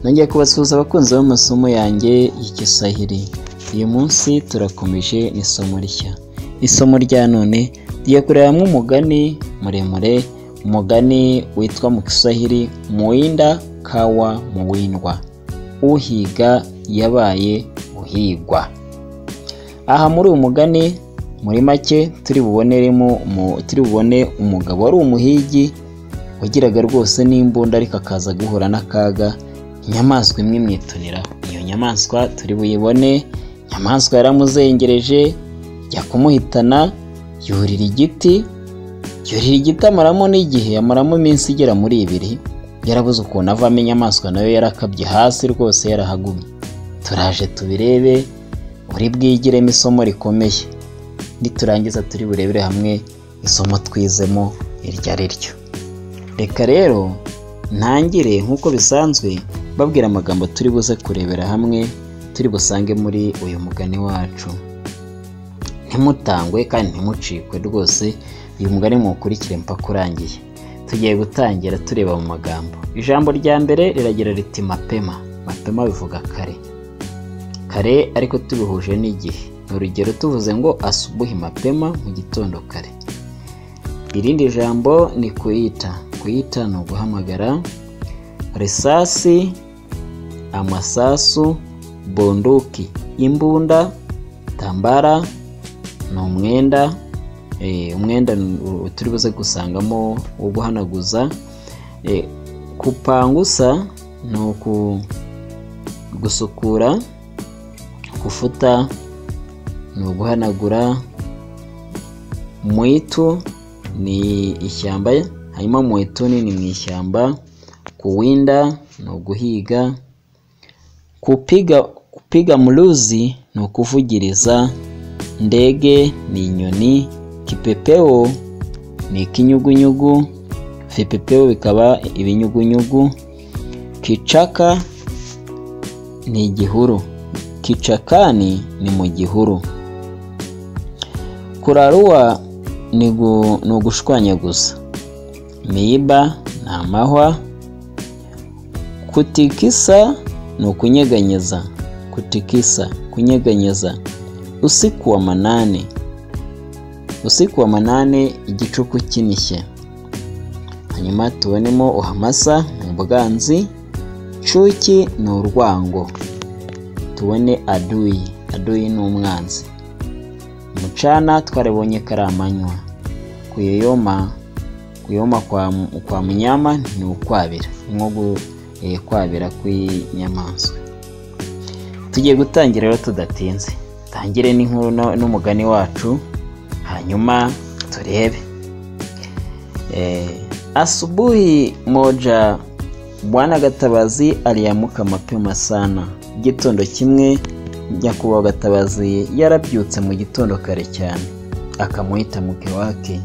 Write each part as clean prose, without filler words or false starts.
Nongeye kubasuhuza abakunzi b'amasomo yanjye y'Igiswahili. Uyu munsi turakomeje n'isomo rishya. Isomo rya none tugiye kurebamo umugani muremure, umugani witwa mu Kiswahili muwinda kawa muwindwa. Uhiga yabaye uhigwa. Aha muri uyu mugani muri make turi bubone umugabo wari umuhigi wagiraga rwose n'imbunda ariko akaza guhura n'akaga. Inyamaswa imwe imwituniraho. Iyo nyamaswa turi buyibone, inyamaswa yaramuzengereje jya kumuhitana, yurira igiti amaramo n'igihe, amaramo iminsi igera muri 2. Yarabuze ukuntu avamo, inyamaswa nayo yarakabye hasi rwose yarahagumye. Turaje tubirebe, uri bwigiremo isomo rikomeye. Niturangiza turi burebere hamwe isomo twizemo iryo ari ryo. Reka rero ntangire nk'uko bisanzwe babwira amagambo turi buze kurebera hamwe, turi busange muri uyu mugani wacu. Ntimutangwe kandi ntimucikwe rwose, uyu mugani mukurikire mpaka urangiye. Tugiye gutangira tureba mu magambo. Ijambo rya mbere riragira riti mapema. Mapema bivuga kare. Kare ariko tubihuje n'igihe. Urugero tuvuze ngo asubuhi mapema, mu gitondo kare. Irindi jambo ni kuita. Kuita ni uguhamagara. Risasi, amasasu, bunduki, imbunda, tambara ni umwenda. Umwenda turi buze gusangamo wo guhanaguza. Kupangusa ni gusukura. Kufuta ni uguhanagura. Mwitu ni ishyamba, hanyuma mwituni ni mu ishyamba. Kuwinda ni uguhiga. Kupiga mluzi ni ukuvugiriza. Ndege ni inyoni. Kipepeo ni ikinyugunyugu. Vipepeo bikaba ibinyugunyugu. Kichaka ni igihuru. Kichakani ni mu gihuru. Kurarua ni ugushwanyaguza. Miiba ni amahwa. Kutikisa ni ukunyeganyeza. Kutikisa, kunyeganyeza. Usiku wa manane. Usiku wa manane igicuku kinishye. Hanyuma tubonemo uhamasa ni ubwanzi. Chuki ni urwango. Tubone adui. Adui ni umwanzi. Mucana twarebonye karamanywa. Kuyoyoma kwa mnyama ni ukwabira. Nko kwabira kw'inyamaswa. Tugiye gutangira rero tudatinze. Tangire n'inkuru n'umugani wacu, hanyuma turebe. Asubuhi moja Bwana Gatabazi aliamuka mapema sana. Gitondo kimwe Nyakubahwa Gatabazi yarabyutse mu gitondo kare cyane. Akamuhita mke wake,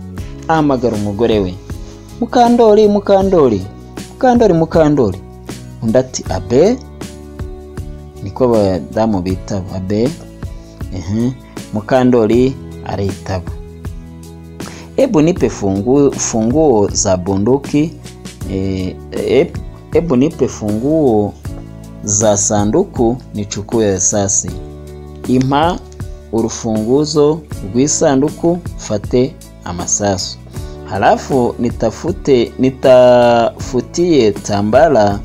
ahamagara umugore we. Mukandoli, Mukandoli, Mukandoli, Mukandoli. Undi ati abe. Niko badamu bita abe. Mukandoli aritaba. Ebu nipe funguo za bunduki. Ebu nipe funguo za sanduku nichukue risasi. Impa urufunguzo rw'isanduku fate amasasu. Halafu nitafutie tambala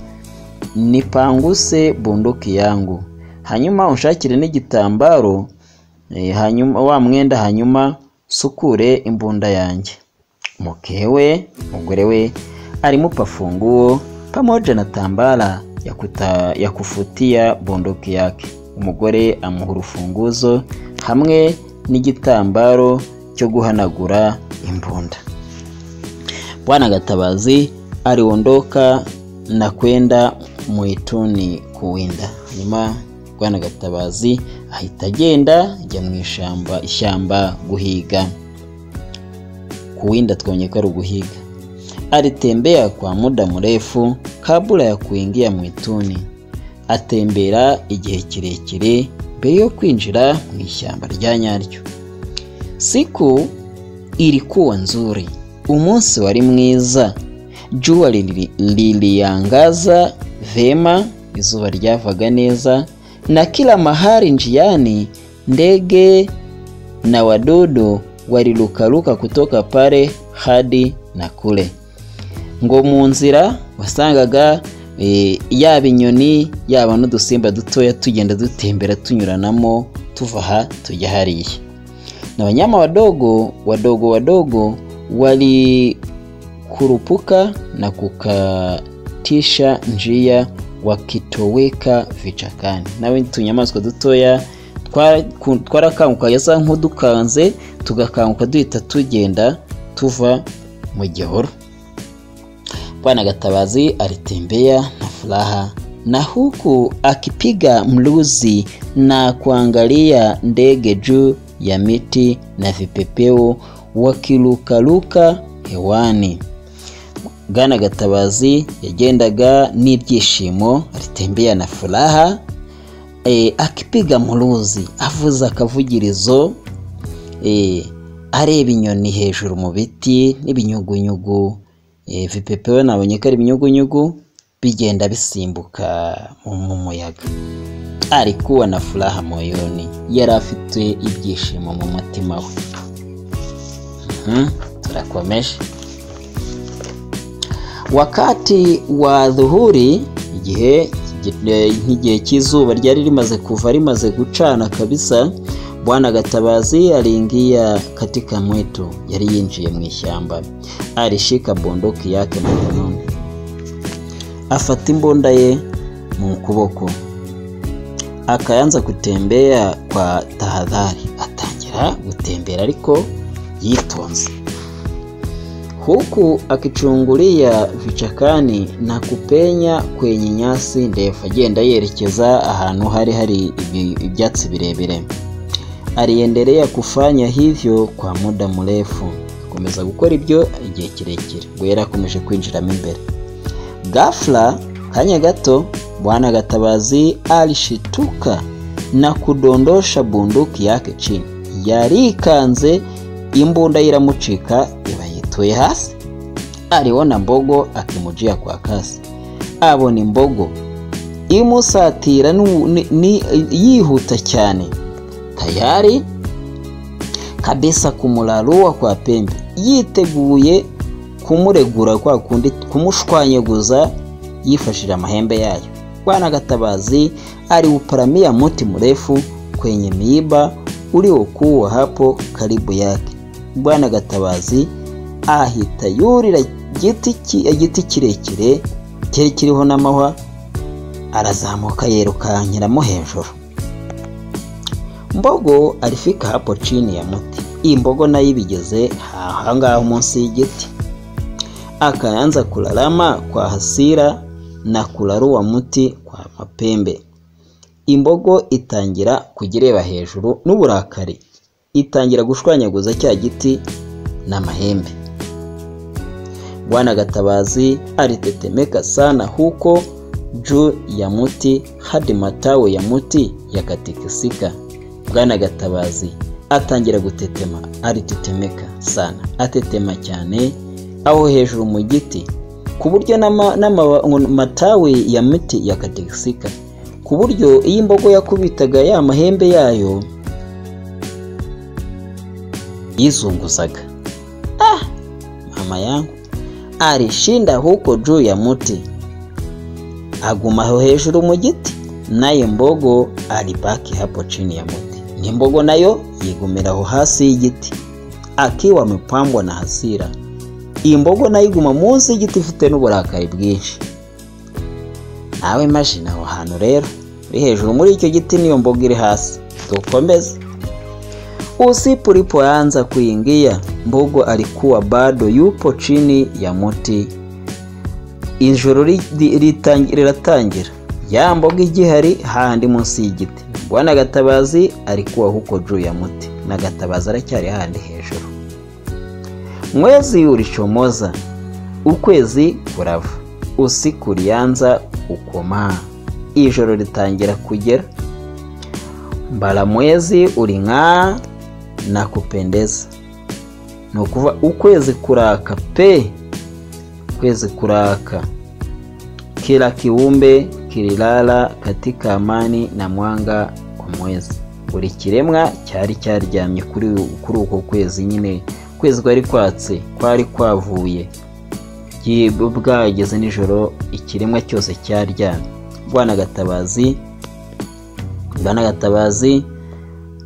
nipanguse bunduki yangu. Hanyuma unshakire n'igitambaro, hanyuma wa mwenda, hanyuma sukure imbunda yanjye. Mkewe, mugore we, alimupa funguo pamoja na tambala ya kufutia bunduki yake. Umugore amuha urufunguzo hamwe n'igitambaro cyo guhanagura imbunda. Bwana Gatabazi aliondoka na kwenda mwituni kuwinda. Hanyuma Bwana Gatabazi ahita agenda ajya mu ishyamba guhiga. Kuwinda twonyeka ruguhiga. Alitembea kwa muda mrefu kabla ya kuingia mwituni. Atembera igihe kirekire mbere yo kwinjira mu ishyamba rya nyaryo. Siku ilikuwa nzuri. Umunsi wari mwiza. Jua liliangaza vema izuba ryavaga neza, na kila mahali njiani ndege na wadudu walirukaruka kutoka pale hadi na kule. Ngo mu nzira wasangaga yaba inyoni yaba n'udusimba dutoya tugenda dutembera tunyuranamo tuva aha tujya hariya. Na wanyama wadogo walikurupuka na kukatisha njia wakitoweka vichakani. Nawe tunyamaswa dutoya twarakanguka yasa nk'udukanze tugakanguka duhita tugenda tuva mu gihuru. Bwana Gatabazi alitembea na furaha na huku akipiga mluzi na kuangalia ndege juu ya miti na vipepeo wakirukaruka hewani. Bwana Gatabazi yagendaga n'ibyishimo, alitembea na furaha akipiga mluzi, avuza akavugirizo, areba inyoni hejuru mu biti n'ibinyugunyugu. Vipepeo nabonye ko ari ibinyugunyugu bigenda bisimbuka mu muyaga. Alikuwa na furaha moyoni, yari afite ibyishimo mu mutima we. Turakomeje. Wakati wa dhuhuri, igihe cy'izuba ryari rimaze kuva, rimaze gucana kabisa, Bwana Gatabazi aliingia katika mwitu, yari yinjiye mu ishyamba. Alishika bunduki yake mkononi, afata imbunda ye mu kuboko, akaanza kutembea kwa tahadhari. Atangira gutembera ariko yitonze, huku akichungulia vichakani na kupenya kwenye nyasi ndefu. Agenda yerekeza ahantu hari ibyatsi birebire. Aliendelea kufanya hivyo kwa muda mrefu, akomeza gukora ibyo igihe kirekire. Ngo yarakomeje kwinjiramo imbere. Ghafla kanya gato Bwana Gatabazi alishituka na kudondosha bunduki yake chini. Yarikanze, imbunda iramucika iba yituye hasi. Aliona mbogo akimujia kwa kasi. Abona imbogo imusatira yihuta cyane, tayari kabisa kumularua kwa pembe, yiteguye kumuregura kwa kundi kumushwanyeguza yifashira amahembe yayo. Bwana Gatabazi aliuparamia muti mrefu kwenye miiba uliokuwa hapo karibu yake. Bwana Gatabazi ahita yurira igiti kirekire cyari kiriho n'amahwa, arazamuka yerukankiramo hejuru. Mbogo alifika hapo chini ya muti. Iyi mbogo nayo ibigeze ahangaho munsi y'igiti, akaanza kulalama kwa hasira na kularua muti kwa mapembe. Imbogo itangira kugireba hejuru n'uburakari, itangira gushwanyaguza cya giti n'amahembe. Bwana Gatabazi alitetemeka sana huko juu ya muti hadi matawi ya muti yakatikisika. Bwana Gatabazi atangira gutetema, alitetemeka sana, atetema cyane aho hejuru mu giti, ku buryo n'amatawi ya muti yakatikisika, ku buryo iyi mbogo yakubitaga ya mahembe yayo yizunguzaga. Mama yangu alishinda huko juu ya muti, aguma hejuru mu giti, naye mbogo alibaki hapo chini ya muti. Ni mbogo nayo yigumira aho hasi y'igiti akiwa amepambwa na hasira. Iyi mbogo nayo iguma munsi y'igiti ifite n'uburakari bwinshi. Nawe imagine aho hantu rero, uri hejuru muri icyo giti niyo mbogo iri hasi. Tukomeze. Usiku ulipoanza kuingia, mbogo alikuwa bado yupo chini ya muti. Ijoro liratangira, ya mbogo igihari handi munsi y'igiti. Bwana Gatabazi alikuwa huko juu ya muti, na Gatabazi aracyari handi hejuru. Mwezi ulichomoza, ukwezi kurava, usiku ulianza kukomaa, ijoro litangira kugera. Mbala mwezi uling'aa na kupendeza. Nukuva ukwezi kuraka pe, ukwezi kuraka. Kila kiumbe kililala katika amani na mwanga wa mwezi. Buri kiremwa cyari cyaryamye kuri uko kwezi nyine. Kwezi kwari kwatse, kwari kwavuye. Bwageze nijoro ikiremwa cyose cyaryamye. Bwana Gatabazi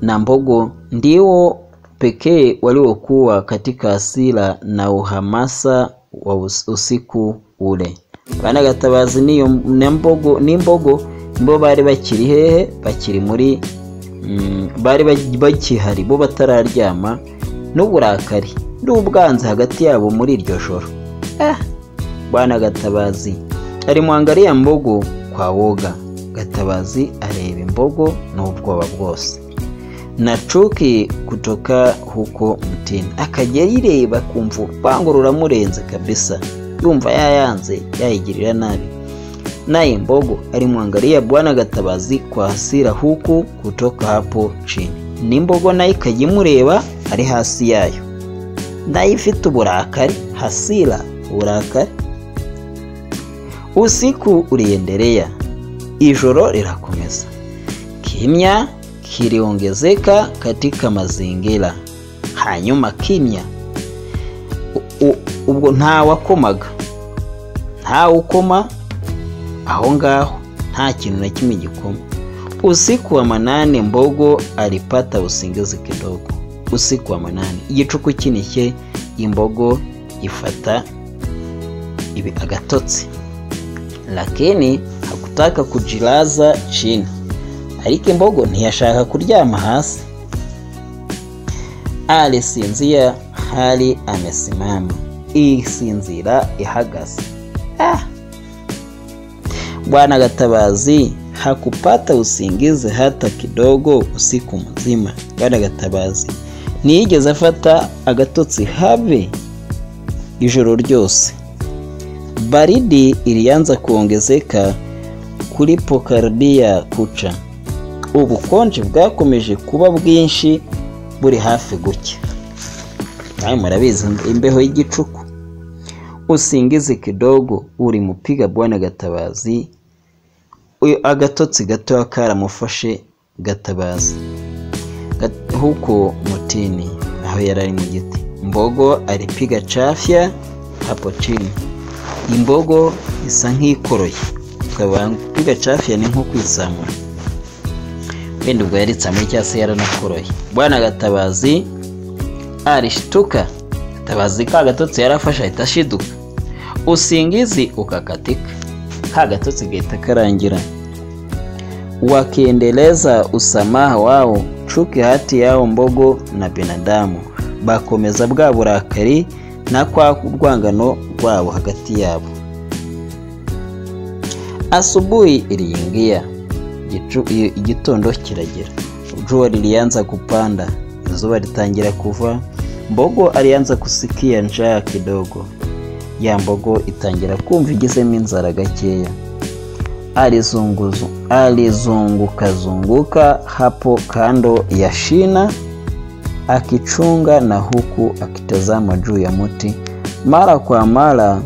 na Mbogo ndio pekee waliokuwa katika hasira na uhamasa wa usiku ule. Bwana Gatabazi ni Mbogo bo bari bakiri hehe, bakiri muri bari bakihari, bo batararyama, n'uburakari n'ubwanze hagati yabo muri iryo joro. Bwana Gatabazi alimwangalia Mbogo kwa woga. Gatabazi areba Mbogo n'ubwoba bwose na chuki kutoka huko mtini. Akajya yireba kumva urwango ruramurenze kabisa, yumva yayanze yayigirira nabi. Naye Mbogo alimwangalia Bwana Gatabazi kwa hasira huku kutoka hapo chini. Ni Mbogo naye kajimureba ari hasi yayo, naye ifite uburakari, hasira, uburakari. Usiku uliendelea, ijoro lirakomeza. Kimya kiliongezeka katika mazingira. Hanyuma kimya, ubwo nta wakomaga, nta ukoma aho ngaho, nta kintu na kimwe gikoma. Usiku wa manane Mbogo alipata usingizi kidogo. Usiku wa manane igicuku kinishye, Mbogo ifata agatotsi, lakini hakutaka kujilaza chini. Ariko Mbogo ntiyashaka kuryama hasi. Alisinzia hali amesimama, isinzira ihagaze. Bwana Gatabazi hakupata usingizi hata kidogo usiku mzima. Bwana Gatabazi ntiyigeze afata agatotsi habe ijoro ryose. Baridi ilianza kuongezeka kulipokaribia kucha. Ubukonje bwakomeje kuba bwinshi buri hafi gucya. Nawe murabizi imbeho y'igicuku. Usingizi kidogo uri mupiga Bwana Gatabazi. Agatotsi gato karamufashe Gatabazi huko mutini aho yarari mu giti. Mbogo alipiga chafya hapo chini. Mbogo isa nk'ikoroye, kupiga chafya ni nko kwisamura. Wenda ubwo yaritsamye cyase yaranakoroye. Bwana Gatabazi alishtuka. Gatabazi ka gatotsi yarafasha itashiduka. Usingizi ukakatika, ka gatotsi gahita karangira. Wakiendeleza usamaha wao, chuki hati yao Mbogo na binadamu. Bakomeza bwa burakari na kwa kurwangano rwabo hagati yabo. Asubuhi iliingia, igitondo kiragera. Jua lilianza kupanda, izuba litangira kuva. Mbogo alianza kusikia njaa kidogo. Ya Mbogo itangira kumva igizemo inzara gakeya. Alizunguka hapo kando ya shina, akichunga na huku akitazama juu ya muti mara kwa mara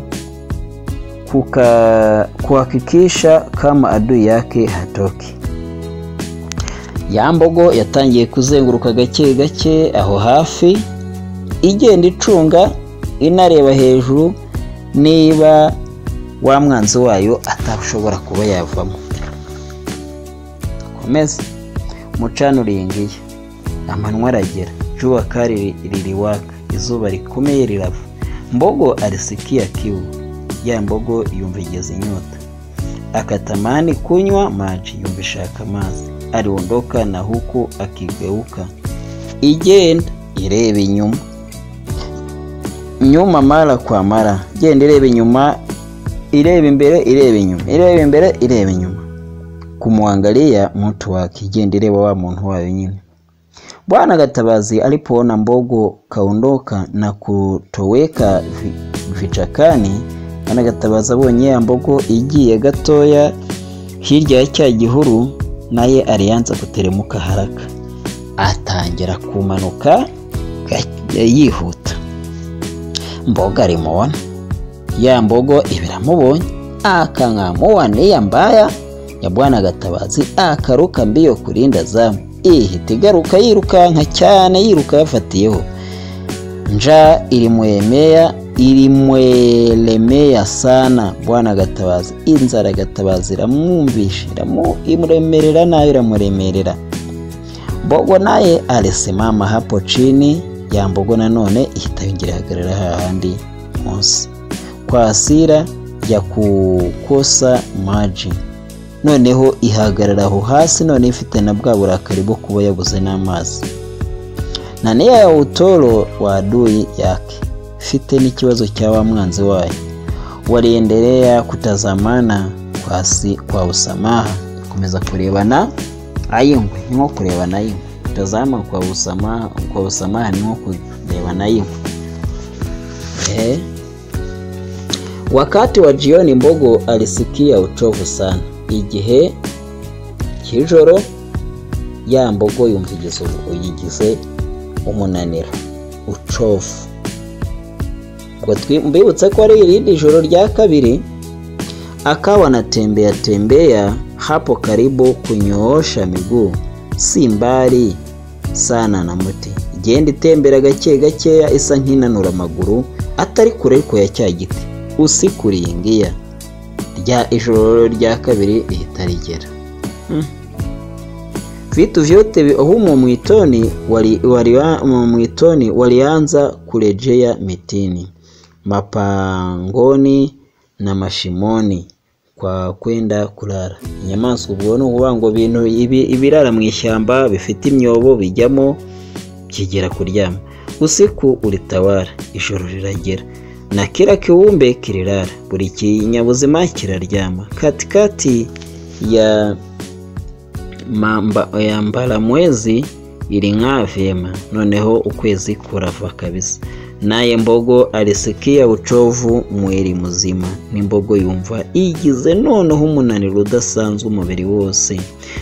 kuhakikisha kama adui yake hatoki. Ya Mbogo yatangiye kuzenguruka gake gake aho hafi, igenda icunga inareba hejuru niba wa mwanzi wayo atashobora kuba yavamo. Komeza mucano uringiye, amanwa aragera, jua kali liliwaka, izuba rikomeye rirava. Mbogo alisikia kiu. Ya Mbogo yumva igeze inyota, akatamani kunywa maji, yumva ishaka mazi. Aliondoka na huku akigeuka, igenda ireba inyuma mara kwa mara. Genda ireba inyuma, ireba imbere, ireba inyuma, ireba imbere, ireba inyuma. Kumwangalia mtu wake, genda ireba wa muntu wayo nyine. Bwana Gatabazi alipoona Mbogo kaondoka na kutoweka vichakani, Bwana Gatabazi abonye ya Mbogo igiye gatoya hirya ya cya gihuru, naye alianza kuteremuka haraka. Atangira kumanuka yihuta. Mbogo alimubona. Ya Mbogo ibiramubonye, akangamubona iya mbaya ya Bwana Gatabazi akaruka mbio kurinda zamu, ihita igaruka yirukanka cyane, yiruka yafatiyeho. Njaa ilimwelemea sana Bwana Gatabazi. Inzara Gatabazi iramwumvisha, imuremerera nayo iramuremerera. Mbogo naye alisimama hapo chini ya Mbogo, na none ihita yongera ihagarara hahandi munsi kwa hasira ya kukosa maji. Noneho ihagarara aho hasi, none ifite na bwa burakari bwo kuba yabuze n'amazi. Na nia ya utoro wa adui yake, ifite n'ikibazo cya wa mwanzi wayo. Waliendelea kutazamana kwa usamaha, kumeza kurebana ayingwe, nko kurebana ayingwe. Kutazama kwa usamaha nko kurebana ayingwe. Wakati wa jioni Mbogo alisikia uchovu sana. Igihe cy'ijoro ya Mbogo yumvigize umunaniro, uchovu. Mbibutse ko ari irindi joro rya kabiri, akawa anatembea hapo karibu kunyoosha miguu, si mbali sana na muti. Igenda itembera gake isa nk'inanura amaguru, atari kure ariko ya cya giti. Usiku uliingia, rya ijoro rya kabiri ihita rigera. Vitu vyote humo mwitoni walianza kurejea mitini, mapangoni na mashimoni kwa kwenda kulala. Inyamaswa ubwo no kuvuga ngo bintu ibirara mu ishyamba bifite imyobo bijyamo kigera kuryama. Usiku ulitawara, ijoro riragera, na kila kiumbe kililala, buri kinyabuzima kiraryama. Katikati ya mbalamwezi iling'aa vyema, noneho ukwezi kurava kabisa. Naye Mbogo alisikia uchovu mwili muzima. Ni Mbogo yumva igize noneho umunaniro udasanzwe umubiri wose,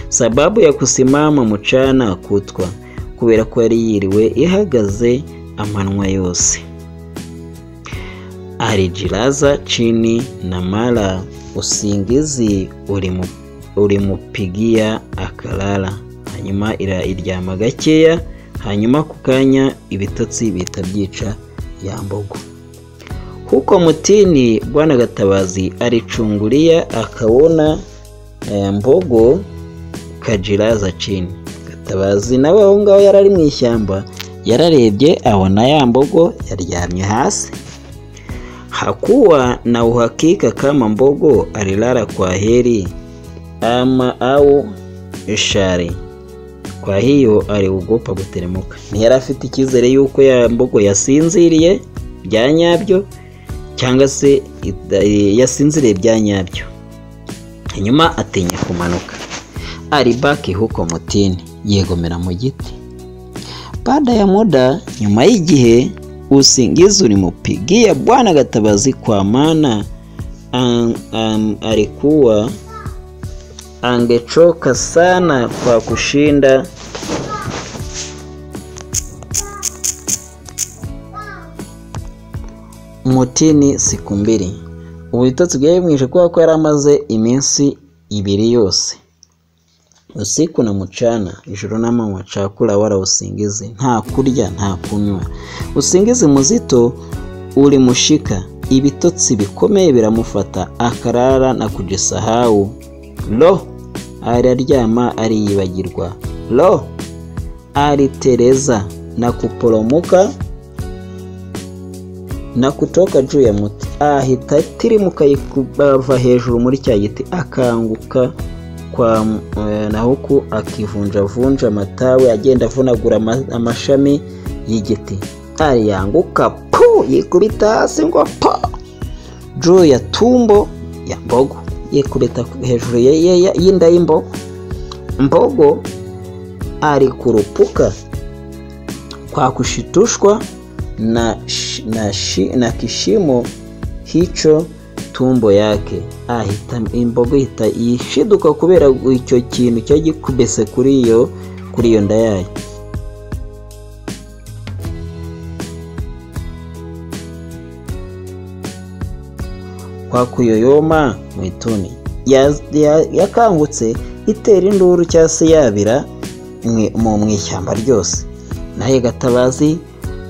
sababu ya kusimama mchana kutwa, kubera ko yari yiriwe ihagaze amanwa yose. Alijilaza chini na mara usingizi ulimupigia akalala. Hanyuma iryama gakeya, hanyuma kukanya ibitotsi bita byica ya Mbogo. Huko mutini Bwana Gatabazi alichungulia akaona Mbogo kajilaza chini. Gatabazi nawe aho ngaho yarari mu ishyamba, yararebye abona ya Mbogo yaryamye hasi. Hakuwa na uhakika kama Mbogo alilala kwa heri ama au ishari. Kwa hiyo aliogopa guteremuka. Ntiyari afite icyizere yuko ya Mbogo yasinziriye bya nyabyo cyangwa se yasinziriye bya nyabyo. Hanyuma atinya kumanuka. Alibaki huko mutini, yegomera mu giti. Baada ya muda, nyuma y'igihe, usingizi ulimupigia Bwana Gatabazi, kwa maana alikuwa angechoka sana kwa kushinda mutini siku mbili. Ubitotsi bwemwishe kwa ko yaramaze iminsi ibiri yose, usiku na mchana, ijoro n'amanywa, chakula wala usingizi, nta kurya nta kunywa. Usingizi muzito ulimushika, ibitotsi bikomeye biramufata, akarara na kujisahau. Lo, aliryama aliyibagirwa. Lo, aliteleza na kuporomoka na kutoka juu ya muti. Ahita tirimuka yikubava hejuru muri cya giti, akanguka kwa na huku akivunjavunja matawe, agenda avunagura amashami y'igiti. Alianguka yikubita hasi ngo juu ya tumbo ya Mbogo, yikubita hejuru y'inda y'Imbogo. Mbogo alikurupuka kwa kushitushwa na kishimo hicho tumbo yake. Imbogo ihita yishiduka kubera icyo kintu cyagikubese kuri iyo nda yayo. Kwa kuyoyoma mwituni, yakangutse itera induru cyangwa se yabira mu ishyamba ryose. Naye Gatabazi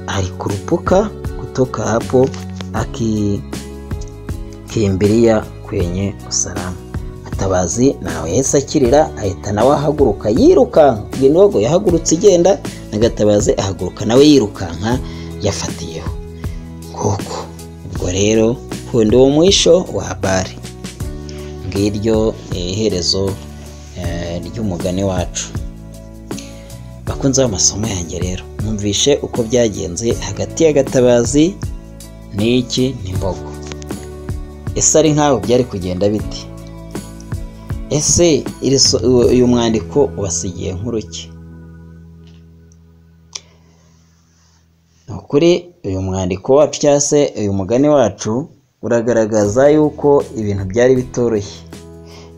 alikurupuka kutoka hapo akikimbilia kwenye usalama. Gatabazi nawe yahise akirira ahita nawe ahaguruka yirukanka. Bwinogo yahagurutse igenda na Gatabazi ahaguruka nawe yirukanka yafatiyeho. Koko ubwo rero hundi wo mwisho wa habari. Ngiryo iherezo ry'umugani wacu. Bakunze amasomo yanjye rero mwumvishe uko byagenze hagati ya Gatabazi n'iki n'imbogo. Ese ari nkaho byari kugenda biti? Ese uyu mwandiko ubasigiye nk'uruki? Nukuri uyu mwandiko wacu cyangwa se uyu mugani wacu uragaragaza yuko ibintu byari bitoroshye.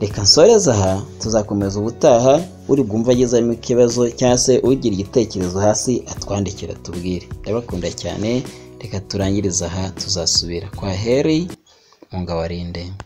Reka nsoreze aha, tuzakomeza ubutaha. Uri bwumva agezemo ikibazo cyangwa se ugira igitekerezo hasi atwandikira tubwire. Ndabakunda cyane, reka turangiriza aha, tuzasubira. Kwa heri, Mungu abarinde.